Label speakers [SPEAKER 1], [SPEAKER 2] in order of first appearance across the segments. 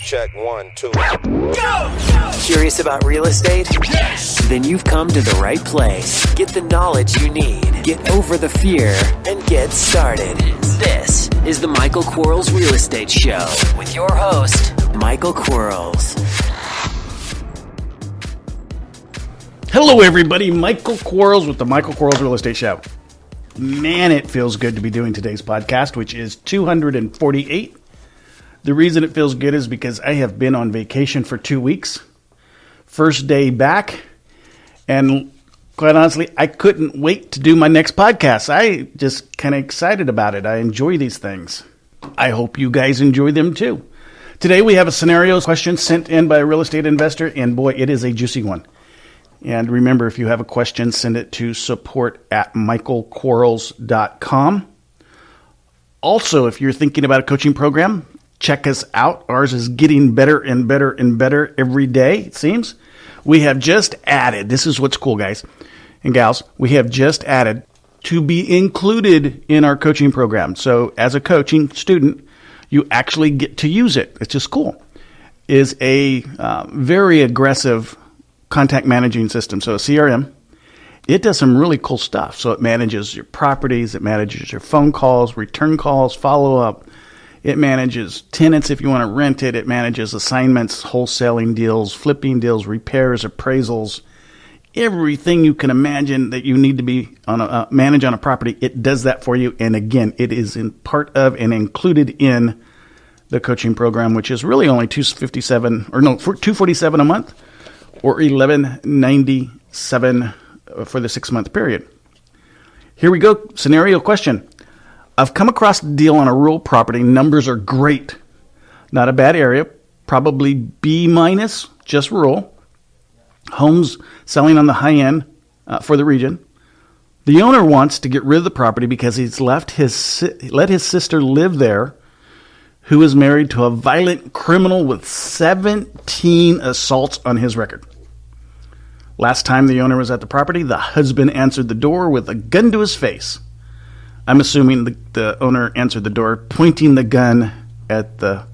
[SPEAKER 1] check, 1, 2.
[SPEAKER 2] Go! Curious about real estate? Yes! Then you've come to the right place. Get the knowledge you need. Get over the fear and get started. This is the Michael Quarles Real Estate Show with your host, Michael Quarles.
[SPEAKER 3] Hello, everybody. Michael Quarles with the Michael Quarles Real Estate Show. Man, it feels good to be doing today's podcast, which is 248. The reason it feels good is because I have been on vacation for 2 weeks. First day back. And quite honestly, I couldn't wait to do my next podcast. I just kind of excited about it. I enjoy these things. I hope you guys enjoy them too. Today we have a scenario question sent in by a real estate investor, and boy, it is a juicy one. And remember, if you have a question, send it to support@michaelquarles.com. Also, if you're thinking about a coaching program, check us out. Ours is getting better and better and better every day, it seems. We have just added, this is what's cool, guys and gals, we have just added to be included in our coaching program. So as a coaching student, you actually get to use it. It's just cool. Is a very aggressive contact managing system. So a CRM, it does some really cool stuff. So it manages your properties, it manages your phone calls, return calls, follow-up. It manages tenants if you want to rent it. It manages assignments, wholesaling deals, flipping deals, repairs, appraisals, everything you can imagine that you need to be on manage on a property. It does that for you. And again, it is in part of and included in the coaching program, which is really only $247 a month or $1197 for the 6-month period. Here we go. Scenario question. I've come across a deal on a rural property. Numbers are great. Not a bad area. Probably B-, just rural. Homes selling on the high end for the region. The owner wants to get rid of the property because he's let his sister live there, who is married to a violent criminal with 17 assaults on his record. Last time the owner was at the property, the husband answered the door with a gun to his face. I'm assuming the owner answered the door pointing the gun at the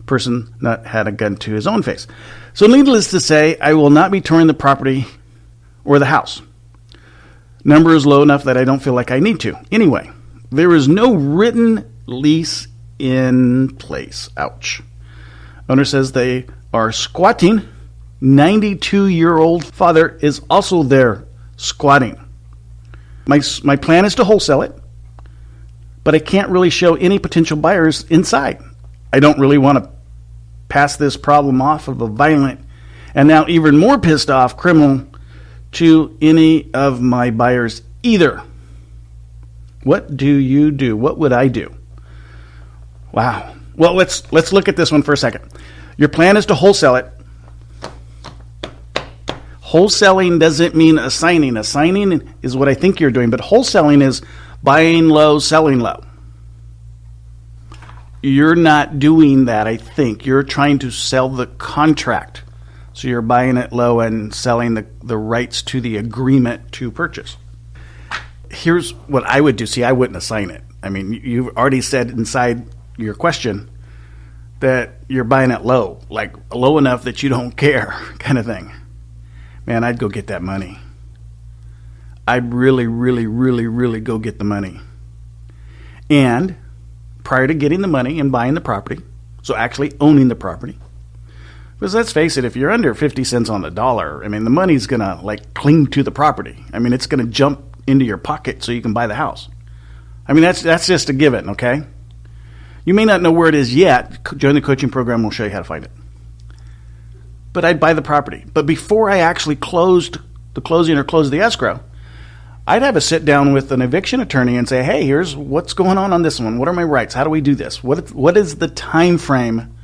[SPEAKER 3] person that had a gun to his own face. So needless to say, I will not be touring the property or the house. Number is low enough that I don't feel like I need to. Anyway, there is no written lease in place. Ouch. Owner says they are squatting. 92-year-old father is also there squatting. My plan is to wholesale it, but I can't really show any potential buyers inside. I don't really want to pass this problem off of a violent and now even more pissed off criminal to any of my buyers either. What do you do? What would I do? Wow. Well, let's look at this one for a second. Your plan is to wholesale it. Wholesaling doesn't mean assigning. Assigning is what I think you're doing, but wholesaling is buying low, selling low. You're not doing that, I think. You're trying to sell the contract. So you're buying it low and selling the rights to the agreement to purchase. Here's what I would do. See, I wouldn't assign it. I mean, you've already said inside your question that you're buying it low, like low enough that you don't care kind of thing. Man, I'd go get that money. I'd really, really, really, really go get the money. And prior to getting the money and buying the property, so actually owning the property, because let's face it, if you're under 50 cents on the dollar, I mean, the money's going to cling to the property. I mean, it's going to jump into your pocket so you can buy the house. I mean, that's just a given, okay? You may not know where it is yet. Join the coaching program. We'll show you how to find it. But I'd buy the property. But before I actually closed the closing or closed the escrow, I'd have a sit down with an eviction attorney and say, hey, here's what's going on this one. What are my rights? How do we do this? What is the time frame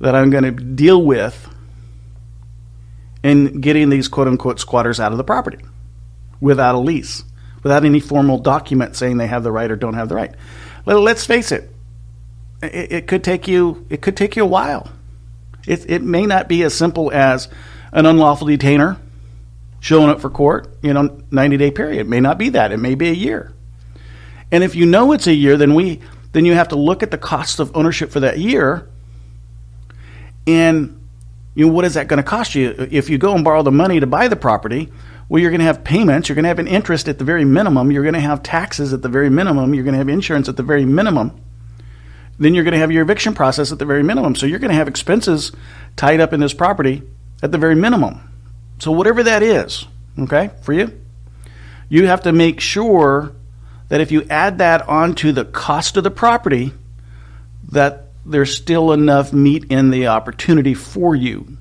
[SPEAKER 3] that I'm going to deal with in getting these quote-unquote squatters out of the property without a lease, without any formal document saying they have the right or don't have the right? Let's face it. It could take you a while. It may not be as simple as an unlawful detainer showing up for court, 90-day period. It may not be that. It may be a year. And if you know it's a year, then you have to look at the cost of ownership for that year And what is that going to cost you? If you go and borrow the money to buy the property, well, you're going to have payments. You're going to have an interest at the very minimum. You're going to have taxes at the very minimum. You're going to have insurance at the very minimum. Then you're going to have your eviction process at the very minimum. So you're going to have expenses tied up in this property at the very minimum. So whatever that is, okay, for you, you have to make sure that if you add that onto the cost of the property, that there's still enough meat in the opportunity for you.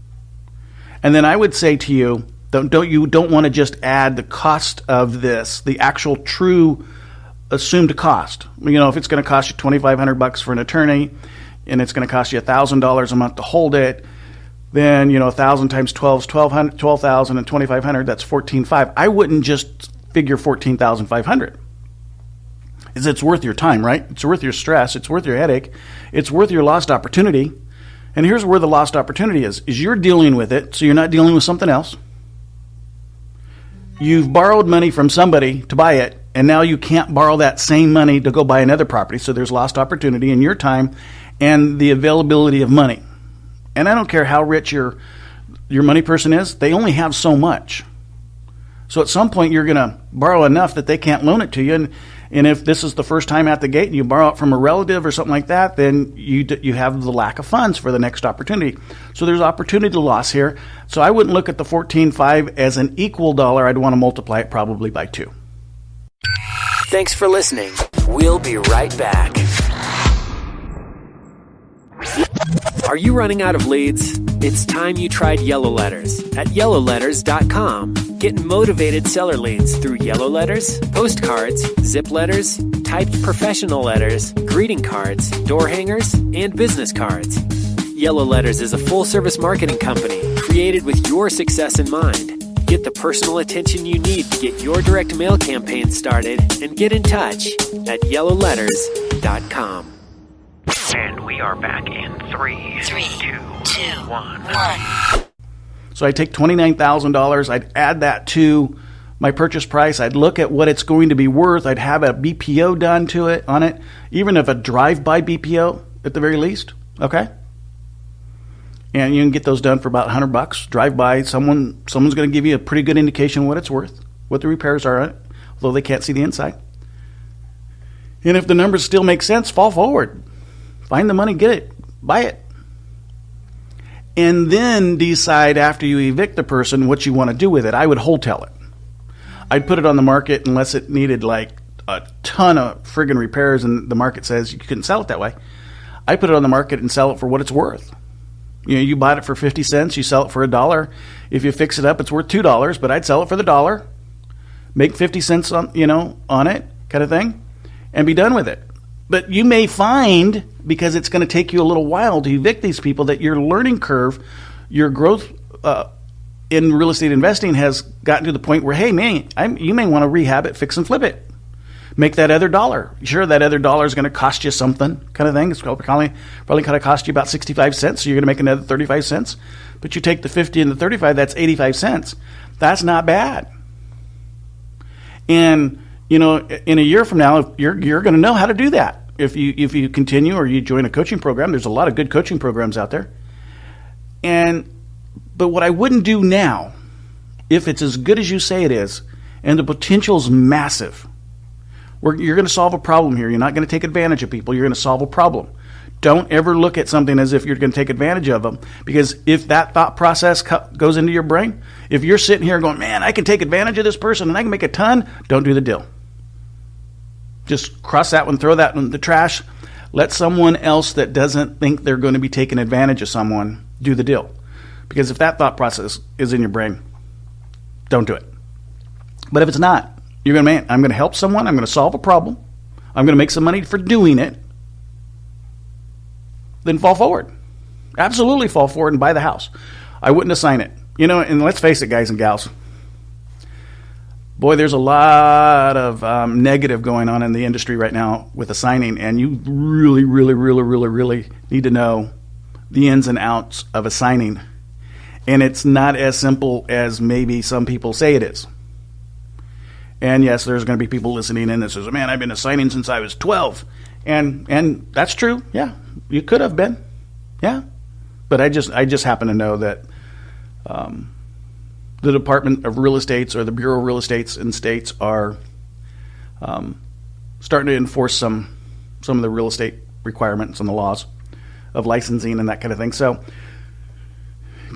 [SPEAKER 3] And then I would say to you, don't want to just add the cost of this, the actual true assumed cost. If it's going to cost you $2,500 for an attorney, and it's going to cost you $1,000 a month to hold it, then 1,000 times 12 is 12,000, and 2,500, that's 14,500. I wouldn't just figure 14,500. It's worth your time, right? It's worth your stress. It's worth your headache. It's worth your lost opportunity. And here's where the lost opportunity is you're dealing with it, so you're not dealing with something else. You've borrowed money from somebody to buy it, and now you can't borrow that same money to go buy another property, so there's lost opportunity in your time and the availability of money. And I don't care how rich your money person is, they only have so much. So at some point you're going to borrow enough that they can't loan it to you, and if this is the first time at the gate and you borrow it from a relative or something like that, then you have the lack of funds for the next opportunity. So there's opportunity loss here. So I wouldn't look at the 14.5 as an equal dollar. I'd want to multiply it probably by 2.
[SPEAKER 2] Thanks for listening. We'll be right back. Are you running out of leads? It's time you tried Yellow Letters at yellowletters.com. Get motivated seller leads through yellow letters, postcards, zip letters, typed professional letters, greeting cards, door hangers, and business cards. Yellow Letters is a full-service marketing company created with your success in mind. Get the personal attention you need to get your direct mail campaign started and get in touch at yellowletters.com.
[SPEAKER 1] And we are back in 3, 2, 1.
[SPEAKER 3] So I'd take $29,000. I'd add that to my purchase price. I'd look at what it's going to be worth. I'd have a BPO done to it on it, even if a drive-by BPO at the very least. Okay. And you can get those done for about $100. Drive by, someone's going to give you a pretty good indication of what it's worth, what the repairs are on it, although they can't see the inside. And if the numbers still make sense, fall forward. Find the money, get it, buy it. And then decide after you evict the person what you want to do with it. I would wholesale it. I'd put it on the market unless it needed like a ton of friggin' repairs and the market says you couldn't sell it that way. I put it on the market and sell it for what it's worth. You bought it for 50 cents, you sell it for $1. If you fix it up, it's worth $2, but I'd sell it for the $1, make 50 cents on it, kind of thing, and be done with it. But you may find, because it's going to take you a little while to evict these people, that your learning curve, your growth in real estate investing has gotten to the point where, hey, man, you may want to rehab it, fix and flip it. Make that other $1. Sure, that other $1 is going to cost you something, kind of thing. It's probably going to cost you about 65 cents, so you're going to make another 35 cents. But you take the 50 and the 35, that's 85 cents. That's not bad. And, in a year from now, you're going to know how to do that. If you continue or you join a coaching program, there's a lot of good coaching programs out there. But what I wouldn't do now, if it's as good as you say it is, and the potential is massive, you're going to solve a problem here. You're not going to take advantage of people. You're going to solve a problem. Don't ever look at something as if you're going to take advantage of them, because if that thought process goes into your brain, if you're sitting here going, man, I can take advantage of this person and I can make a ton, don't do the deal. Just cross that one, throw that one in the trash. Let someone else that doesn't think they're going to be taking advantage of someone do the deal. Because if that thought process is in your brain, don't do it. But if it's not, you're going to, man, I'm going to help someone. I'm going to solve a problem. I'm going to make some money for doing it. Then fall forward. Absolutely fall forward and buy the house. I wouldn't assign it. And let's face it, guys and gals. Boy, there's a lot of negative going on in the industry right now with assigning, and you really, really, really, really, really need to know the ins and outs of assigning. And it's not as simple as maybe some people say it is. And yes, there's going to be people listening in that says, man, I've been assigning since I was 12. And that's true. Yeah, you could have been. Yeah. But I just happen to know that the Department of Real Estates or the Bureau of Real Estates in states are starting to enforce some of the real estate requirements and the laws of licensing and that kind of thing. So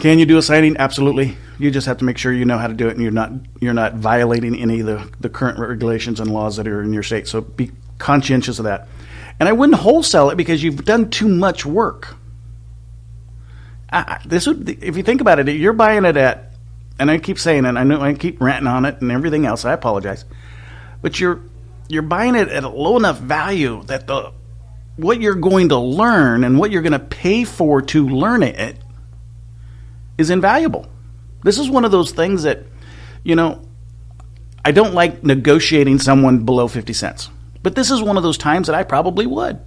[SPEAKER 3] can you do a signing? Absolutely. You just have to make sure you know how to do it and you're not violating any of the current regulations and laws that are in your state. So be conscientious of that. And I wouldn't wholesale it because you've done too much work. If you think about it, you're buying it at, and I keep saying it, I know I keep ranting on it and everything else, I apologize, but you're buying it at a low enough value that what you're going to learn and what you're going to pay for to learn it is invaluable. This is one of those things that, I don't like negotiating someone below 50 cents. But this is one of those times that I probably would,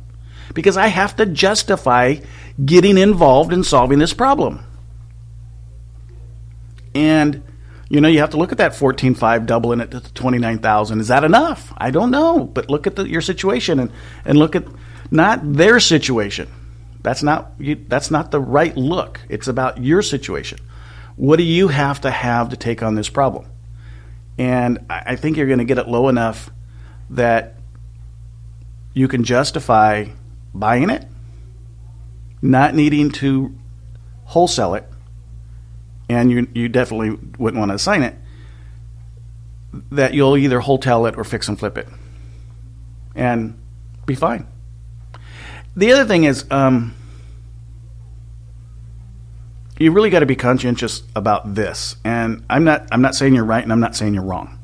[SPEAKER 3] because I have to justify getting involved in solving this problem. And, you have to look at that 14.5, doubling it to 29,000. Is that enough? I don't know. But look at your situation and look at not their situation. That's not the right look. It's about your situation. What do you have to take on this problem? And I think you're going to get it low enough that you can justify buying it, not needing to wholesale it, and you definitely wouldn't want to assign it, that you'll either wholesale it or fix and flip it and be fine. The other thing is, you really got to be conscientious about this. And I'm not saying you're right and I'm not saying you're wrong.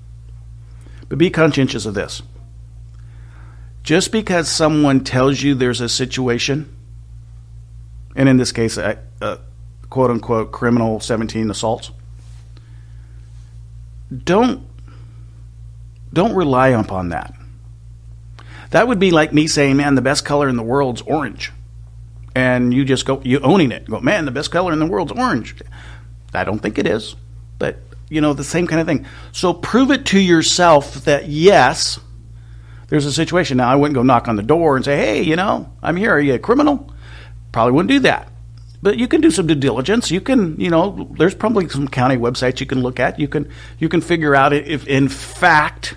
[SPEAKER 3] But be conscientious of this. Just because someone tells you there's a situation, and in this case, quote unquote criminal 17 assaults, don't rely upon that. That would be like me saying, man, the best color in the world's orange. And you just you owning it. Go, man, the best color in the world's orange. I don't think it is. But, the same kind of thing. So prove it to yourself that, yes, there's a situation. Now, I wouldn't go knock on the door and say, hey, I'm here. Are you a criminal? Probably wouldn't do that. But you can do some due diligence. You can, there's probably some county websites you can look at. You can figure out if, in fact,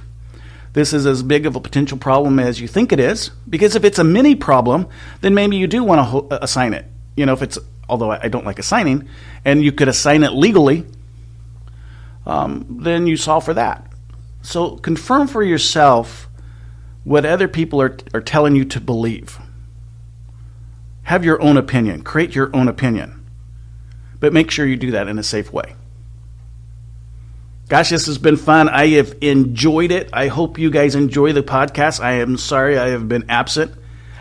[SPEAKER 3] this is as big of a potential problem as you think it is. Because if it's a mini problem, then maybe you do want to assign it. If it's, although I don't like assigning, and you could assign it legally, then you solve for that. So confirm for yourself what other people are telling you to believe. Have your own opinion. Create your own opinion. But make sure you do that in a safe way. Gosh, this has been fun. I have enjoyed it. I hope you guys enjoy the podcast. I am sorry I have been absent.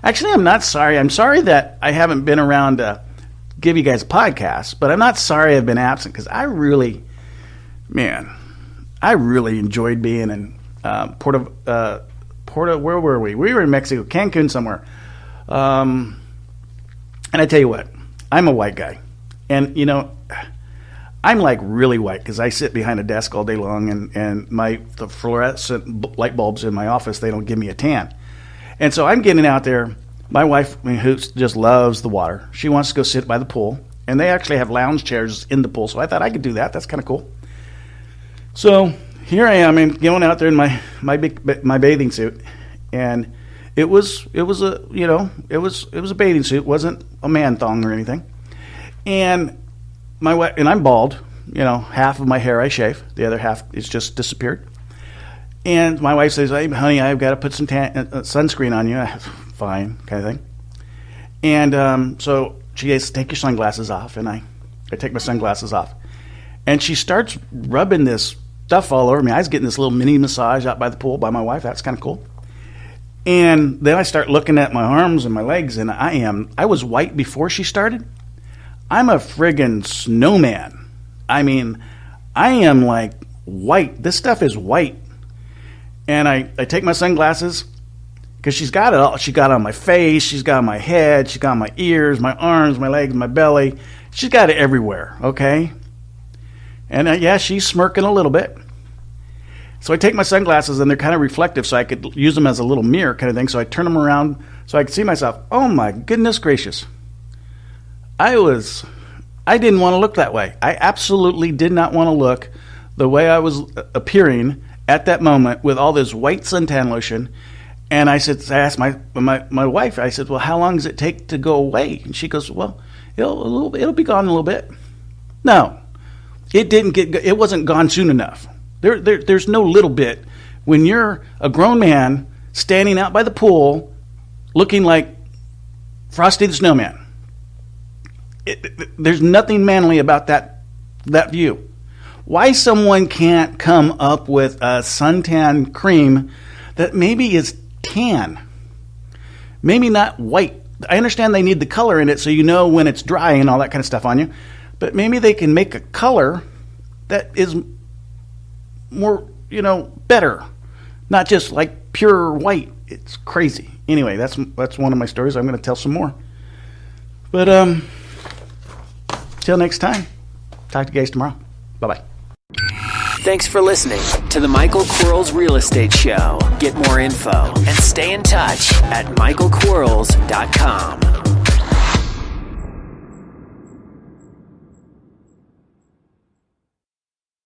[SPEAKER 3] Actually, I'm not sorry. I'm sorry that I haven't been around to give you guys a podcast, but I'm not sorry I've been absent because I really enjoyed being in Puerto, where were we? We were in Mexico, Cancun somewhere. And I tell you what, I'm a white guy. And, I'm like really white because I sit behind a desk all day long and the fluorescent light bulbs in my office, they don't give me a tan. And so I'm getting out there. My wife, who just loves the water, she wants to go sit by the pool. And they actually have lounge chairs in the pool. So I thought I could do that. That's kind of cool. So here I am going out there in my bathing suit. And it was a bathing suit. It wasn't a man thong or anything. And my wife, and I'm bald, half of my hair I shave, the other half is just disappeared. And my wife says, hey, honey, I've got to put some sunscreen on you. Fine, kind of thing. And so she says, take your sunglasses off. And I take my sunglasses off. And she starts rubbing this stuff all over me. I was getting this little mini massage out by the pool by my wife. That's kind of cool. And then I start looking at my arms and my legs, and I was white before she started. I'm a friggin' snowman. I am like white. This stuff is white. And I take my sunglasses because she's got it all. She got it on my face. She's got it on my head. She's got it on my ears, my arms, my legs, my belly. She's got it everywhere, okay? And she's smirking a little bit. So I take my sunglasses, and they're kind of reflective, so I could use them as a little mirror kind of thing. So I turn them around so I could see myself. Oh, my goodness gracious. I didn't want to look that way. I absolutely did not want to look the way I was appearing at that moment with all this white suntan lotion. And I asked my wife, I said, well, how long does it take to go away? And she goes, well, it'll be gone in a little bit. No, it wasn't gone soon enough. There's no little bit. When you're a grown man standing out by the pool looking like Frosty the Snowman, there's nothing manly about that view. Why someone can't come up with a suntan cream that maybe is tan, maybe not white. I understand they need the color in it so you know when it's dry and all that kind of stuff on you, but maybe they can make a color that is more, better, not just like pure white. It's crazy. Anyway, that's one of my stories. I'm going to tell some more. But till next time, talk to you guys tomorrow. Bye-bye.
[SPEAKER 2] Thanks for listening to the Michael Quarles Real Estate Show. Get more info and stay in touch at michaelquarles.com.